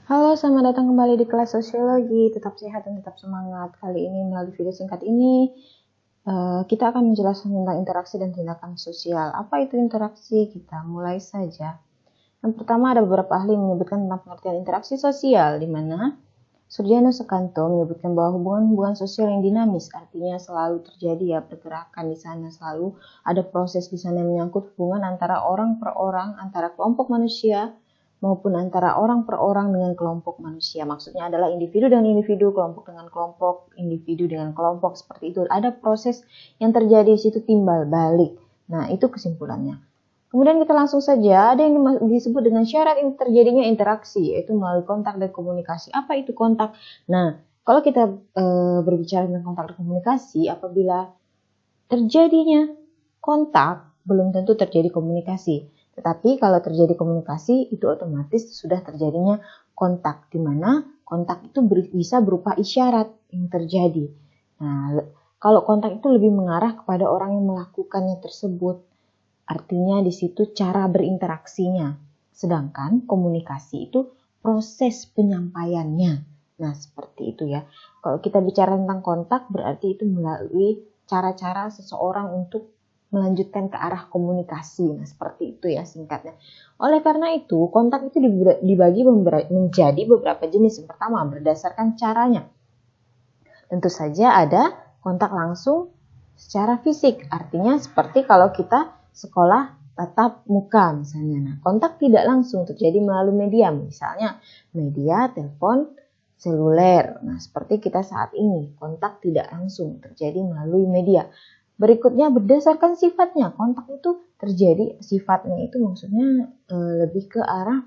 Halo, selamat datang kembali di kelas sosiologi. Tetap sehat dan tetap semangat. Kali ini melalui video singkat ini, kita akan menjelaskan tentang interaksi dan tindakan sosial. Apa itu interaksi? Kita mulai saja. Yang pertama, ada beberapa ahli menyebutkan tentang pengertian interaksi sosial, di mana Surjana Sekanto menyebutkan bahwa hubungan-hubungan sosial yang dinamis, artinya selalu terjadi ya pergerakan di sana, selalu ada proses di sana yang menyangkut hubungan antara orang per orang, antara kelompok manusia, maupun antara orang per orang dengan kelompok manusia. Maksudnya adalah individu dengan individu, kelompok dengan kelompok, individu dengan kelompok, seperti itu. Ada proses yang terjadi di situ timbal balik. Nah, itu kesimpulannya. Kemudian kita langsung saja, ada yang disebut dengan syarat terjadinya interaksi, yaitu melalui kontak dan komunikasi. Apa itu kontak? Nah, kalau kita berbicara tentang kontak dan komunikasi, apabila terjadinya kontak, belum tentu terjadi komunikasi. Tetapi kalau terjadi komunikasi, itu otomatis sudah terjadinya kontak, di mana kontak itu bisa berupa isyarat yang terjadi. Nah, kalau kontak itu lebih mengarah kepada orang yang melakukannya tersebut, artinya di situ cara berinteraksinya. Sedangkan komunikasi itu proses penyampaiannya. Nah, seperti itu ya. Kalau kita bicara tentang kontak, berarti itu melalui cara-cara seseorang untuk melanjutkan ke arah komunikasi. Nah, seperti itu ya singkatnya. Oleh karena itu, kontak itu dibagi menjadi beberapa jenis. Yang pertama, berdasarkan caranya. Tentu saja ada kontak langsung secara fisik. Artinya seperti kalau kita sekolah tatap muka misalnya. Nah, kontak tidak langsung terjadi melalui media. Misalnya media telepon seluler. Nah, seperti kita saat ini, kontak tidak langsung terjadi melalui media. Berikutnya berdasarkan sifatnya. Kontak itu terjadi, sifatnya itu maksudnya lebih ke arah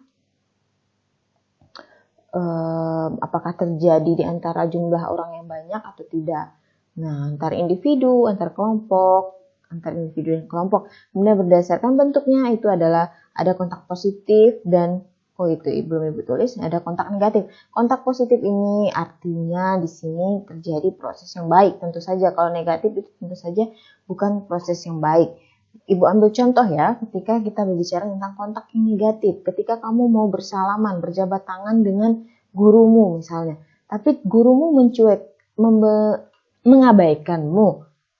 apakah terjadi di antara jumlah orang yang banyak atau tidak. Nah, antar individu, antar kelompok, antar individu dan kelompok. Kemudian berdasarkan bentuknya itu adalah ada kontak positif dan itu belum ibu tulis, ada kontak negatif. Kontak positif ini artinya di sini terjadi proses yang baik. Tentu saja kalau negatif itu tentu saja bukan proses yang baik. Ibu ambil contoh ya, ketika kita berbicara tentang kontak yang negatif. Ketika kamu mau bersalaman, berjabat tangan dengan gurumu misalnya. Tapi gurumu mencuek, mengabaikanmu.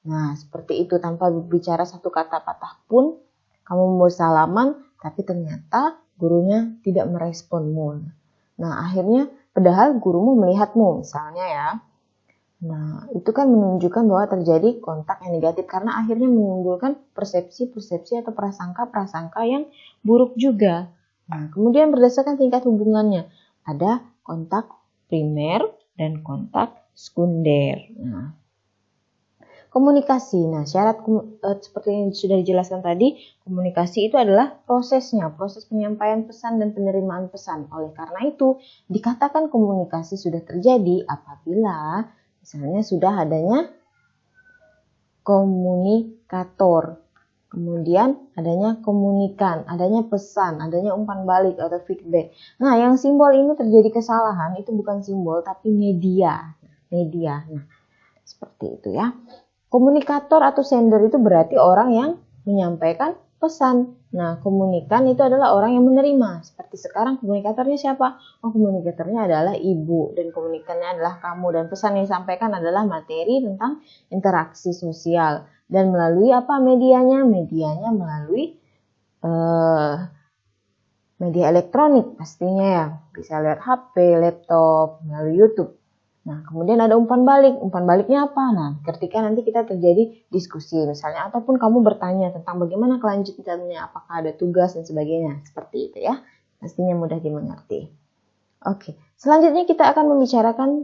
Nah, seperti itu tanpa berbicara satu kata patah pun, kamu mau bersalaman, tapi ternyata gurunya tidak meresponmu. Nah, akhirnya padahal gurumu melihatmu misalnya ya. Nah, itu kan menunjukkan bahwa terjadi kontak yang negatif karena akhirnya menimbulkan persepsi-persepsi atau prasangka-prasangka yang buruk juga. Nah, kemudian berdasarkan tingkat hubungannya, ada kontak primer dan kontak sekunder. Nah, komunikasi. Nah, syarat seperti yang sudah dijelaskan tadi, komunikasi itu adalah prosesnya, proses penyampaian pesan dan penerimaan pesan. Oleh karena itu, dikatakan komunikasi sudah terjadi apabila misalnya sudah adanya komunikator, kemudian adanya komunikan, adanya pesan, adanya umpan balik atau feedback. Nah, yang simbol ini terjadi kesalahan itu bukan simbol tapi media. Nah, seperti itu ya. Komunikator atau sender itu berarti orang yang menyampaikan pesan. Nah, komunikan itu adalah orang yang menerima. Seperti sekarang komunikatornya siapa? Oh, komunikatornya adalah ibu dan komunikannya adalah kamu. Dan pesan yang disampaikan adalah materi tentang interaksi sosial. Dan melalui apa medianya? Medianya melalui media elektronik pastinya ya. Bisa lihat HP, laptop, melalui YouTube. Nah, kemudian ada umpan balik. Umpan baliknya apa? Nah, ketika nanti kita terjadi diskusi misalnya, ataupun kamu bertanya tentang bagaimana kelanjutannya, apakah ada tugas dan sebagainya. Seperti itu ya. Pastinya mudah dimengerti. Oke, selanjutnya kita akan membicarakan,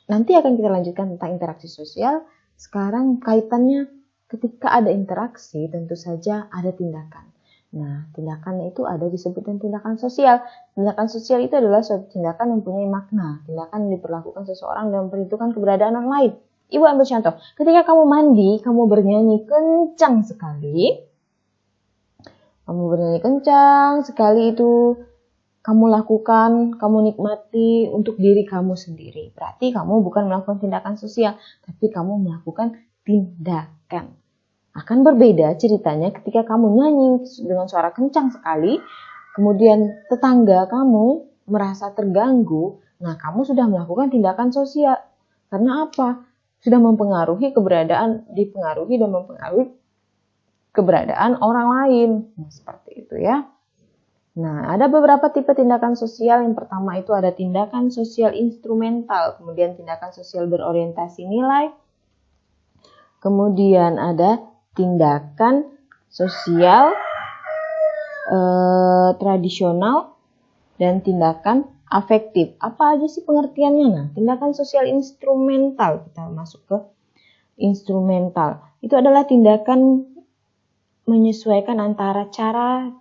nanti akan kita lanjutkan tentang interaksi sosial. Sekarang kaitannya ketika ada interaksi, tentu saja ada tindakan. Nah, tindakan itu ada disebutkan tindakan sosial. Tindakan sosial itu adalah suatu tindakan yang mempunyai makna. Tindakan yang diperlakukan seseorang dalam memperhitungkan keberadaan orang lain. Ibu ambil contoh. Ketika kamu mandi, kamu bernyanyi kencang sekali. Itu kamu lakukan, kamu nikmati untuk diri kamu sendiri. Berarti kamu bukan melakukan tindakan sosial, tapi kamu melakukan tindakan. Akan berbeda ceritanya ketika kamu nyanyi dengan suara kencang sekali, kemudian tetangga kamu merasa terganggu, nah kamu sudah melakukan tindakan sosial. Karena apa? Sudah mempengaruhi dipengaruhi dan mempengaruhi keberadaan orang lain. Nah, seperti itu ya. Nah, ada beberapa tipe tindakan sosial. Yang pertama itu ada tindakan sosial instrumental, kemudian tindakan sosial berorientasi nilai, kemudian ada tindakan sosial tradisional, dan tindakan afektif. Apa aja sih pengertiannya? Nah, tindakan sosial instrumental, kita masuk ke instrumental. Itu adalah tindakan menyesuaikan antara cara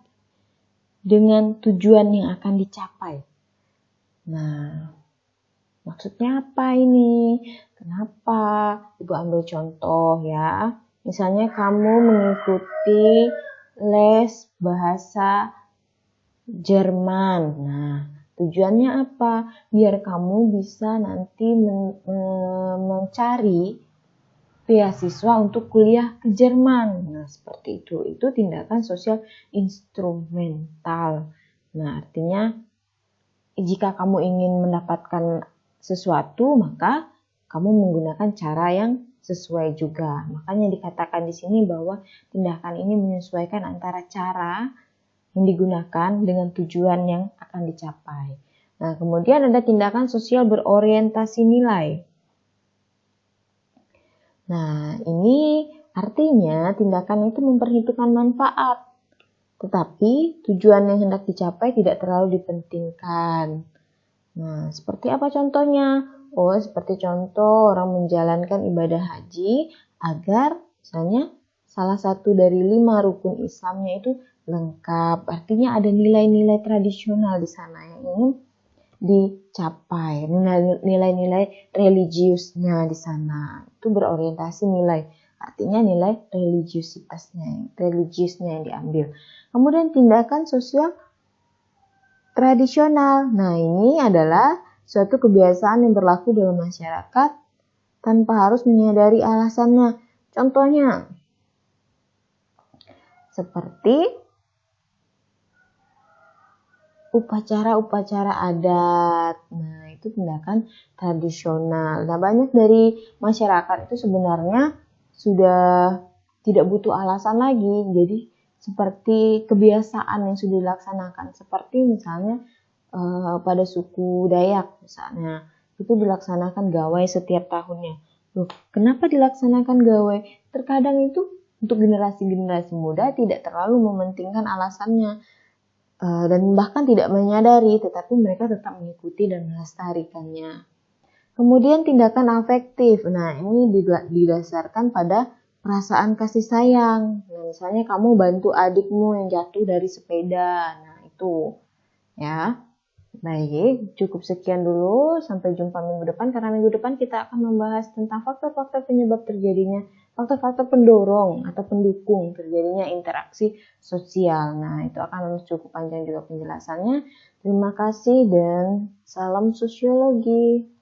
dengan tujuan yang akan dicapai. Nah, maksudnya apa ini? Kenapa? Ibu ambil contoh ya. Misalnya kamu mengikuti les bahasa Jerman. Nah, tujuannya apa? Biar kamu bisa nanti mencari beasiswa untuk kuliah ke Jerman. Nah, seperti itu. Itu tindakan sosial instrumental. Nah, artinya jika kamu ingin mendapatkan sesuatu, maka kamu menggunakan cara yang sesuai juga. Makanya dikatakan di sini bahwa tindakan ini menyesuaikan antara cara yang digunakan dengan tujuan yang akan dicapai. Nah, kemudian ada tindakan sosial berorientasi nilai. Nah, ini artinya tindakan itu memperhitungkan manfaat, tetapi tujuan yang hendak dicapai tidak terlalu dipentingkan. Nah, seperti apa contohnya? Oh, seperti contoh orang menjalankan ibadah haji agar misalnya salah satu dari 5 rukun Islamnya itu lengkap. Artinya ada nilai-nilai tradisional di sana yang ingin dicapai. Nilai-nilai religiusnya di sana. Itu berorientasi nilai. Artinya nilai religiusnya yang diambil. Kemudian tindakan sosial tradisional. Nah, ini adalah suatu kebiasaan yang berlaku dalam masyarakat tanpa harus menyadari alasannya. Contohnya, seperti upacara-upacara adat. Nah, itu tindakan tradisional. Nah, banyak dari masyarakat itu sebenarnya sudah tidak butuh alasan lagi. Jadi, seperti kebiasaan yang sudah dilaksanakan. Seperti misalnya pada suku Dayak misalnya. Itu dilaksanakan gawai setiap tahunnya. Loh, kenapa dilaksanakan gawai? Terkadang itu untuk generasi-generasi muda tidak terlalu mementingkan alasannya. Dan bahkan tidak menyadari, tetapi mereka tetap mengikuti dan melestarikannya. Kemudian tindakan afektif. Nah, ini didasarkan pada perasaan kasih sayang. Nah, misalnya kamu bantu adikmu yang jatuh dari sepeda. Nah, itu ya. Baik, cukup sekian dulu. Sampai jumpa minggu depan, karena minggu depan kita akan membahas tentang faktor-faktor penyebab terjadinya, faktor-faktor pendorong atau pendukung terjadinya interaksi sosial. Nah, itu akan cukup panjang juga penjelasannya. Terima kasih dan salam sosiologi.